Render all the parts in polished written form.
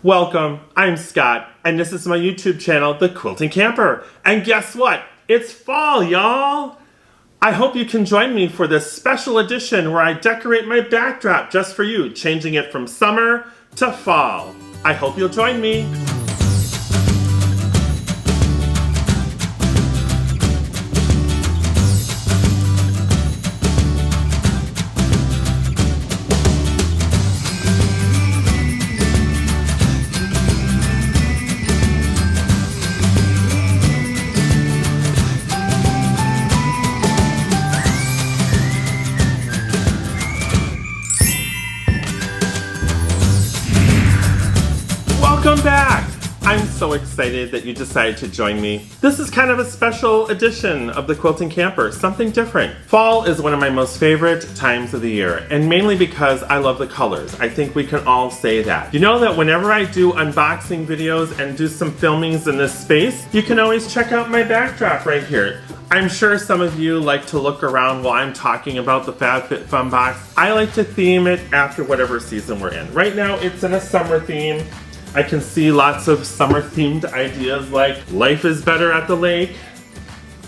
Welcome, I'm Scott, and this is my YouTube channel, The Quilting Camper. And guess what? It's fall, y'all! I hope you can join me for this special edition where I decorate my backdrop just for you, changing it from summer to fall. I hope you'll join me. Welcome back! I'm so excited that you decided to join me. This is kind of a special edition of the Quilting Camper, something different. Fall is one of my most favorite times of the year, and mainly because I love the colors. I think we can all say that. You know that whenever I do unboxing videos and do some filmings in this space, you can always check out my backdrop right here. I'm sure some of you like to look around while I'm talking about the FabFitFun box. I like to theme it after whatever season we're in. Right now it's in a summer theme. I can see lots of summer themed ideas like life is better at the lake.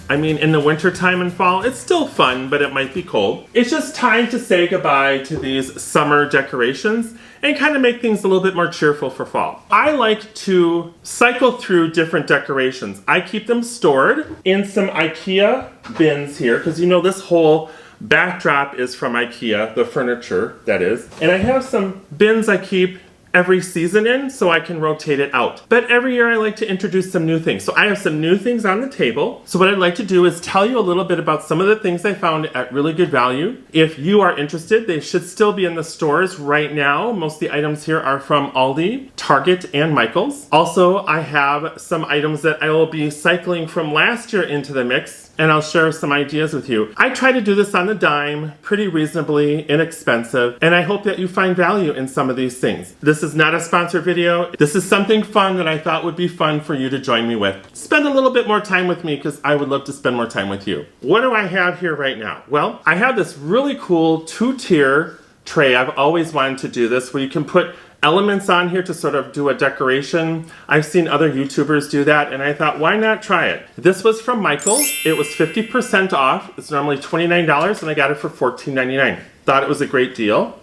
I mean, in the winter time and fall, it's still fun, but it might be cold. It's just time to say goodbye to these summer decorations and kind of make things a little bit more cheerful for fall. I like to cycle through different decorations. I keep them stored in some IKEA bins here, because you know this whole backdrop is from IKEA, the furniture, that is. And I have some bins I keep every season in so I can rotate it out. But every year I like to introduce some new things. So I have some new things on the table. So what I'd like to do is tell you a little bit about some of the things I found at really good value. If you are interested, they should still be in the stores right now. Most of the items here are from Aldi, Target, and Michael's. Also, I have some items that I will be cycling from last year into the mix, and I'll share some ideas with you. I try to do this on the dime, pretty reasonably inexpensive, and I hope that you find value in some of these things. This is not a sponsored video. This is something fun that I thought would be fun for you to join me with. Spend a little bit more time with me because I would love to spend more time with you. What do I have here right now? Well, I have this really cool two-tier tray. I've always wanted to do this where you can put elements on here to sort of do a decoration. I've seen other YouTubers do that, and I thought, why not try it? This was from Michael's. It was 50% off. It's normally $29, and I got it for $14.99. Thought it was a great deal.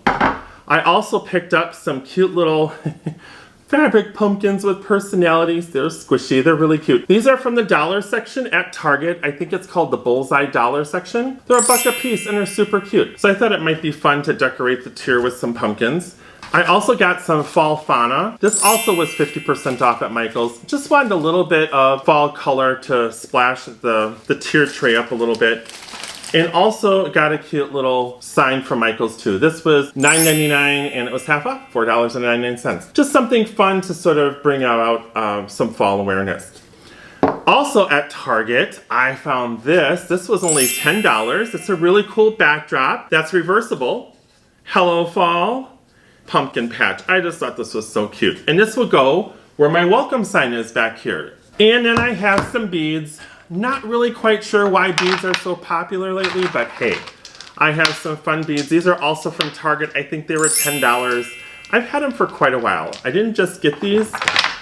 I also picked up some cute little fabric pumpkins with personalities. They're squishy. They're really cute. These are from the dollar section at Target. I think it's called the Bullseye Dollar section. They're $1 a piece, and they're super cute. So I thought it might be fun to decorate the tier with some pumpkins. I also got some fall fauna. This also was 50% off at Michael's. Just wanted a little bit of fall color to splash the tier tray up a little bit. And also got a cute little sign from Michael's too. This was $9.99 and it was half off, $4.99. Just something fun to sort of bring out some fall awareness. Also at Target, I found this. This was only $10. It's a really cool backdrop that's reversible. Hello Fall pumpkin patch. I just thought this was so cute. And this will go where my welcome sign is back here. And then I have some beads. Not really quite sure why beads are so popular lately, but hey, I have some fun beads. These are also from Target. I think they were $10. I've had them for quite a while. I didn't just get these,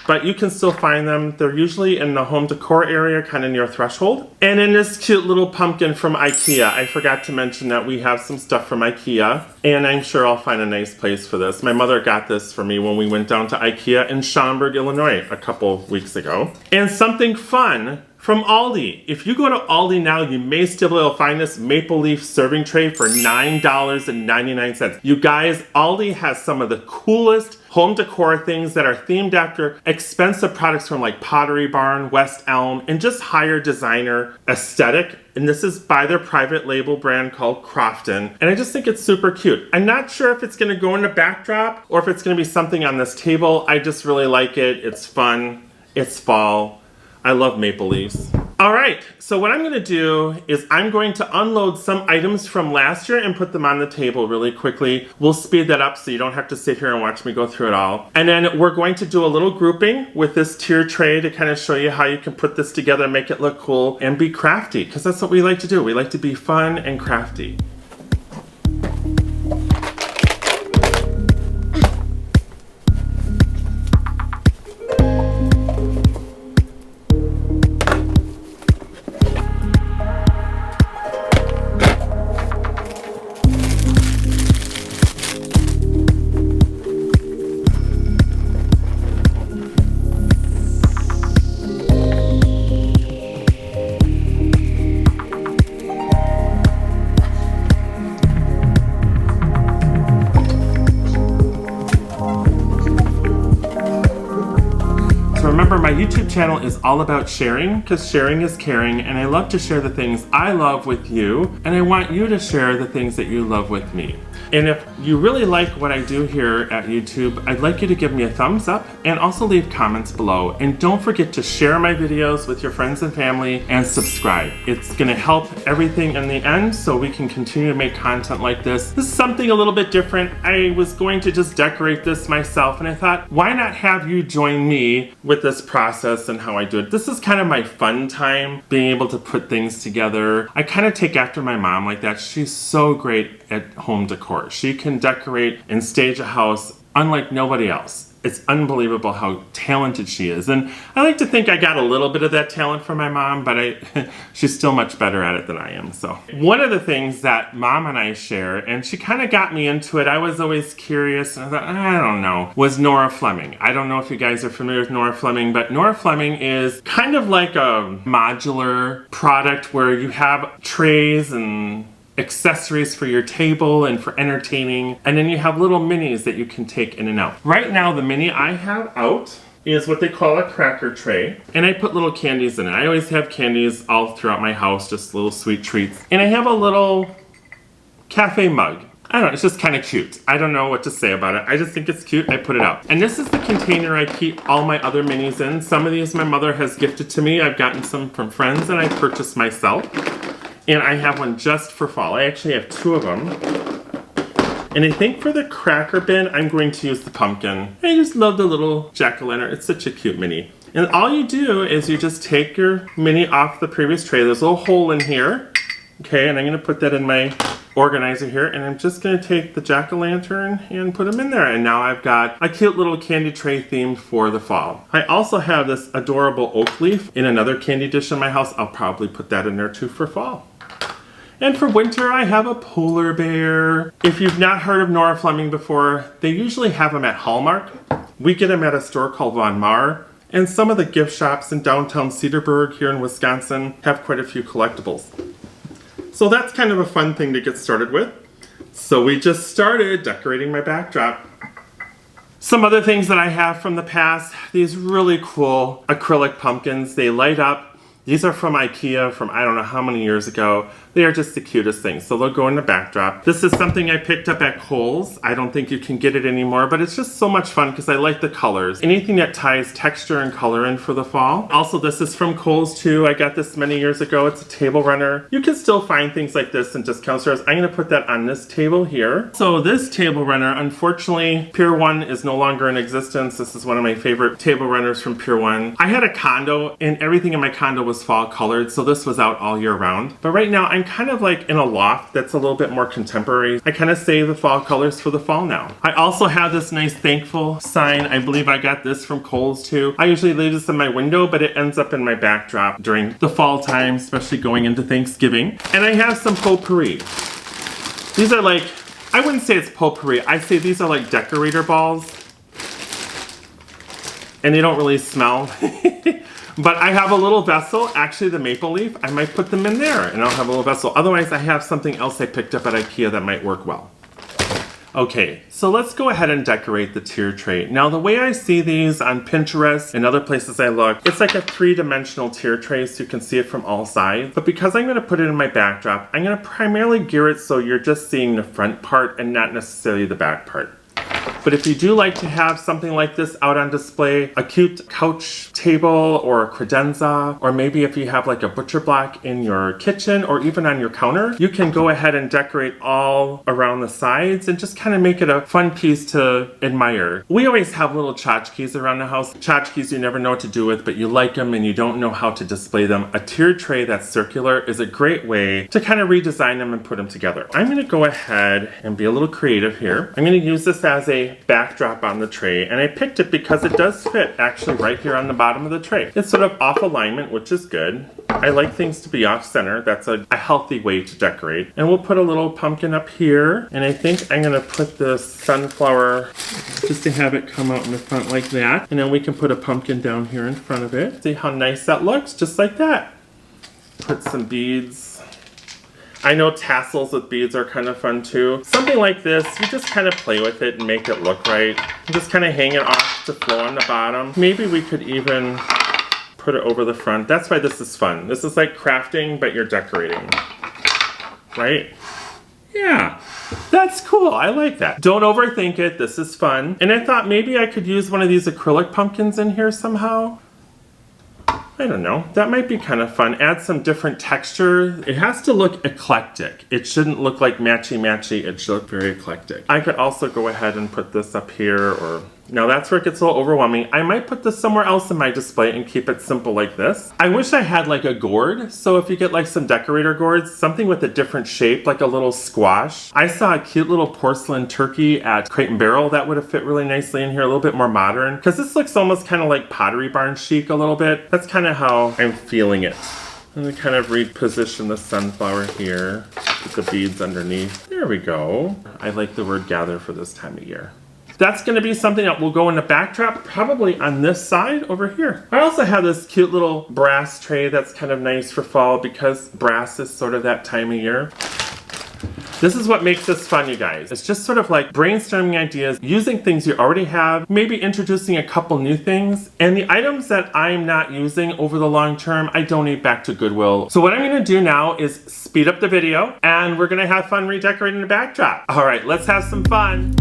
but you can still find them. They're usually in the home decor area, kind of near Threshold. And in this cute little pumpkin from IKEA, I forgot to mention that we have some stuff from IKEA, and I'm sure I'll find a nice place for this. My mother got this for me when we went down to IKEA in Schaumburg, Illinois a couple of weeks ago. And something fun from Aldi. If you go to Aldi now, you may still be able to find this maple leaf serving tray for $9.99. You guys, Aldi has some of the coolest home decor things that are themed after expensive products from like Pottery Barn, West Elm, and just higher designer aesthetic. And this is by their private label brand called Crofton. And I just think it's super cute. I'm not sure if it's gonna go in the backdrop or if it's gonna be something on this table. I just really like it. It's fun. It's fall. I love maple leaves. All right, so what I'm gonna do is I'm going to unload some items from last year and put them on the table really quickly. We'll speed that up so you don't have to sit here and watch me go through it all. And then we're going to do a little grouping with this tier tray to kind of show you how you can put this together, make it look cool, and be crafty, because that's what we like to do. We like to be fun and crafty. Remember, my YouTube channel is all about sharing, because sharing is caring, and I love to share the things I love with you, and I want you to share the things that you love with me. And if you really like what I do here at YouTube, I'd like you to give me a thumbs up and also leave comments below. And don't forget to share my videos with your friends and family and subscribe. It's gonna help everything in the end so we can continue to make content like this. This is something a little bit different. I was going to just decorate this myself, and I thought, why not have you join me with this process and how I do it? This is kind of my fun time, being able to put things together. I kind of take after my mom like that. She's so great at home decor. She can decorate and stage a house unlike nobody else. It's unbelievable how talented she is. And I like to think I got a little bit of that talent from my mom, but she's still much better at it than I am. So one of the things that Mom and I share, and she kind of got me into it, I was always curious, and I thought, I don't know, was Nora Fleming. I don't know if you guys are familiar with Nora Fleming, but Nora Fleming is kind of like a modular product where you have trays and accessories for your table and for entertaining, and then you have little minis that you can take in and out. Right now, the mini I have out is what they call a cracker tray, and I put little candies in it. I always have candies all throughout my house, just little sweet treats. And I have a little cafe mug. I don't know, it's just kind of cute. I don't know what to say about it. I just think it's cute. I put it out. And this is the container I keep all my other minis in. Some of these my mother has gifted to me. I've gotten some from friends, and I purchased myself. And I have one just for fall. I actually have two of them. And I think for the cracker bin, I'm going to use the pumpkin. I just love the little jack-o'-lantern. It's such a cute mini. And all you do is you just take your mini off the previous tray. There's a little hole in here. Okay, and I'm gonna put that in my organizer here, and I'm just gonna take the jack-o'-lantern and put them in there. And now I've got a cute little candy tray themed for the fall. I also have this adorable oak leaf in another candy dish in my house. I'll probably put that in there too for fall. And for winter, I have a polar bear. If you've not heard of Nora Fleming before, they usually have them at Hallmark. We get them at a store called Von Maur. And some of the gift shops in downtown Cedarburg here in Wisconsin have quite a few collectibles. So that's kind of a fun thing to get started with. So we just started decorating my backdrop. Some other things that I have from the past, these really cool acrylic pumpkins. They light up. These are from IKEA from I don't know how many years ago. They are just the cutest things. So they'll go in the backdrop. This is something I picked up at Kohl's. I don't think you can get it anymore, but it's just so much fun because I like the colors. Anything that ties texture and color in for the fall. Also, this is from Kohl's too. I got this many years ago. It's a table runner. You can still find things like this in discount stores. I'm gonna put that on this table here. So this table runner, unfortunately, Pier 1 is no longer in existence. This is one of my favorite table runners from Pier 1. I had a condo and everything in my condo was fall colored, so this was out all year round. But right now, I'm kind of like in a loft that's a little bit more contemporary. I kind of save the fall colors for the fall now. I also have this nice thankful sign. I believe I got this from Kohl's too. I usually leave this in my window, but it ends up in my backdrop during the fall time, especially going into Thanksgiving. And I have some potpourri. These are like, I wouldn't say it's potpourri. I say these are like decorator balls. And they don't really smell. But I have a little vessel, actually the maple leaf, I might put them in there and I'll have a little vessel. Otherwise I have something else I picked up at IKEA that might work well. Okay, so let's go ahead and decorate the tier tray. Now the way I see these on Pinterest and other places I look, it's like a three-dimensional tier tray so you can see it from all sides. But because I'm gonna put it in my backdrop, I'm gonna primarily gear it so you're just seeing the front part and not necessarily the back part. But if you do like to have something like this out on display, a cute couch table or a credenza, or maybe if you have like a butcher block in your kitchen or even on your counter, you can go ahead and decorate all around the sides and just kind of make it a fun piece to admire. We always have little tchotchkes around the house. Tchotchkes you never know what to do with, but you like them and you don't know how to display them. A tiered tray that's circular is a great way to kind of redesign them and put them together. I'm going to go ahead and be a little creative here. I'm going to use this as a backdrop on the tray, and I picked it because it does fit actually right here on the bottom of the tray. It's sort of off alignment, which is good. I like things to be off center. That's a healthy way to decorate. And we'll put a little pumpkin up here, and I think I'm gonna put this sunflower just to have it come out in the front like that, and then we can put a pumpkin down here in front of it. See how nice that looks, just like that. Put some beads. I know tassels with beads are kind of fun too. Something like this, you just kind of play with it and make it look right. You just kind of hang it off to flow on the bottom. Maybe we could even put it over the front. That's why this is fun. This is like crafting, but you're decorating, right? Yeah, that's cool. I like that. Don't overthink it. This is fun. And I thought maybe I could use one of these acrylic pumpkins in here somehow. I don't know. That might be kind of fun. Add some different texture. It has to look eclectic. It shouldn't look like matchy-matchy. It should look very eclectic. I could also go ahead and put this up here, or... Now that's where it gets a little overwhelming. I might put this somewhere else in my display and keep it simple like this. I wish I had like a gourd. So if you get like some decorator gourds, something with a different shape, like a little squash. I saw a cute little porcelain turkey at Crate & Barrel that would have fit really nicely in here, a little bit more modern. Because this looks almost kind of like Pottery Barn chic a little bit. That's kind of how I'm feeling it. And we kind of reposition the sunflower here with the beads underneath. There we go. I like the word gather for this time of year. That's going to be something that will go in the backdrop, probably on this side over here. I also have this cute little brass tray that's kind of nice for fall because brass is sort of that time of year. This is what makes this fun, you guys. It's just sort of like brainstorming ideas, using things you already have, maybe introducing a couple new things, and the items that I'm not using over the long term, I donate back to Goodwill. So what I'm going to do now is speed up the video, and we're going to have fun redecorating the backdrop. All right, let's have some fun.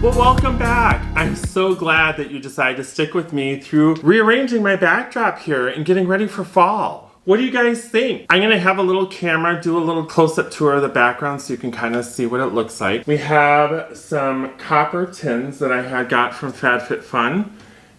Well, welcome back. I'm so glad that you decided to stick with me through rearranging my backdrop here and getting ready for fall. What do you guys think? I'm gonna have a little camera do a little close-up tour of the background so you can kind of see what it looks like. We have some copper tins that I had got from FabFitFun.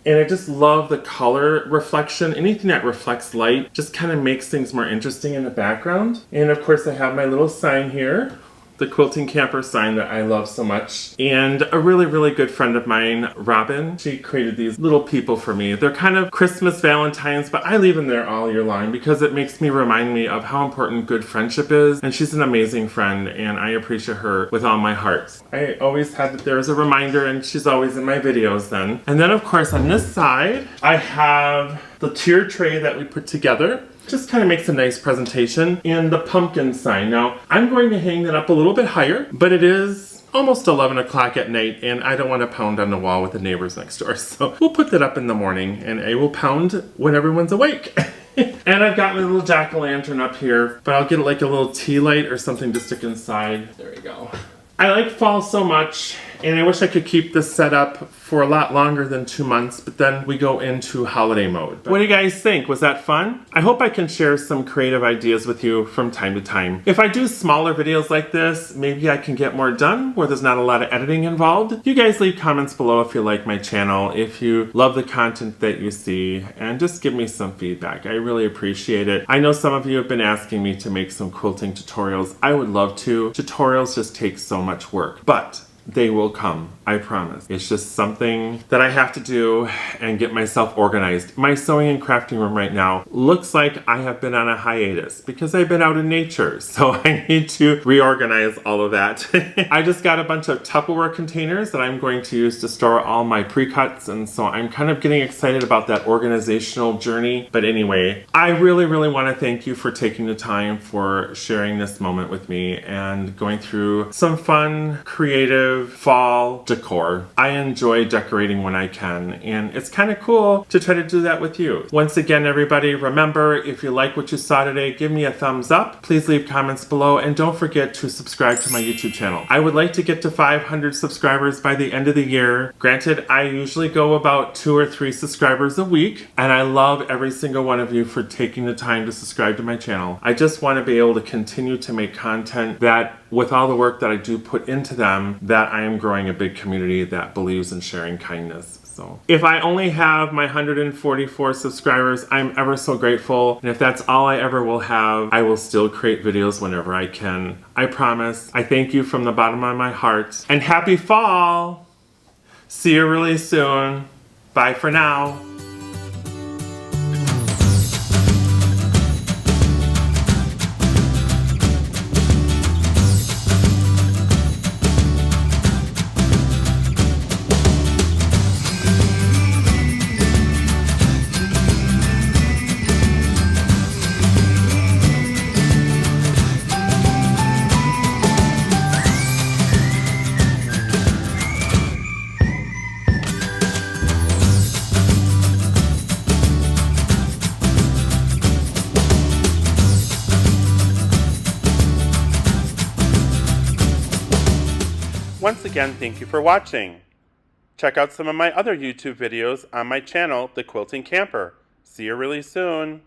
And I just love the color reflection. Anything that reflects light just kind of makes things more interesting in the background. And of course I have my little sign here, the Quilting Camper sign that I love so much. And a really, really good friend of mine, Robin, she created these little people for me. They're kind of Christmas Valentines, but I leave them there all year long because it makes me remind me of how important good friendship is. And she's an amazing friend and I appreciate her with all my heart. I always had that there as a reminder and she's always in my videos then. And then of course on this side, I have the tier tray that we put together. Just kind of makes a nice presentation. And the pumpkin sign. Now, I'm going to hang that up a little bit higher, but it is almost 11 o'clock at night and I don't want to pound on the wall with the neighbors next door. So we'll put that up in the morning and I will pound when everyone's awake. And I've got my little jack-o'-lantern up here, but I'll get like a little tea light or something to stick inside. There we go. I like fall so much And I wish I could keep this set up for a lot longer than 2 months, but then we go into holiday mode. What do you guys think? Was that fun? I hope I can share some creative ideas with you from time to time. If I do smaller videos like this, maybe I can get more done where there's not a lot of editing involved. You guys leave comments below if you like my channel, if you love the content that you see, and just give me some feedback. I really appreciate it. I know some of you have been asking me to make some quilting tutorials. I would love to. Tutorials just take so much work, but they will come, I promise. It's just something that I have to do and get myself organized. My sewing and crafting room right now looks like I have been on a hiatus because I've been out in nature, so I need to reorganize all of that. I just got a bunch of Tupperware containers that I'm going to use to store all my pre-cuts, and so I'm kind of getting excited about that organizational journey. But anyway, I really want to thank you for taking the time for sharing this moment with me and going through some fun, creative fall decor. I enjoy decorating when I can, and it's kind of cool to try to do that with you. Once again, everybody, remember, if you like what you saw today, give me a thumbs up. Please leave comments below, and don't forget to subscribe to my YouTube channel. I would like to get to 500 subscribers by the end of the year. Granted, I usually go about 2 or 3 subscribers a week, and I love every single one of you for taking the time to subscribe to my channel. I just want to be able to continue to make content that, with all the work that I do put into them, that I am growing a big community that believes in sharing kindness. So if I only have my 144 subscribers, I'm ever so grateful. And if that's all I ever will have, I will still create videos whenever I can. I promise. I thank you from the bottom of my heart. And happy fall! See you really soon. Bye for now. Once again, thank you for watching. Check out some of my other YouTube videos on my channel, The Quilting Camper. See you really soon.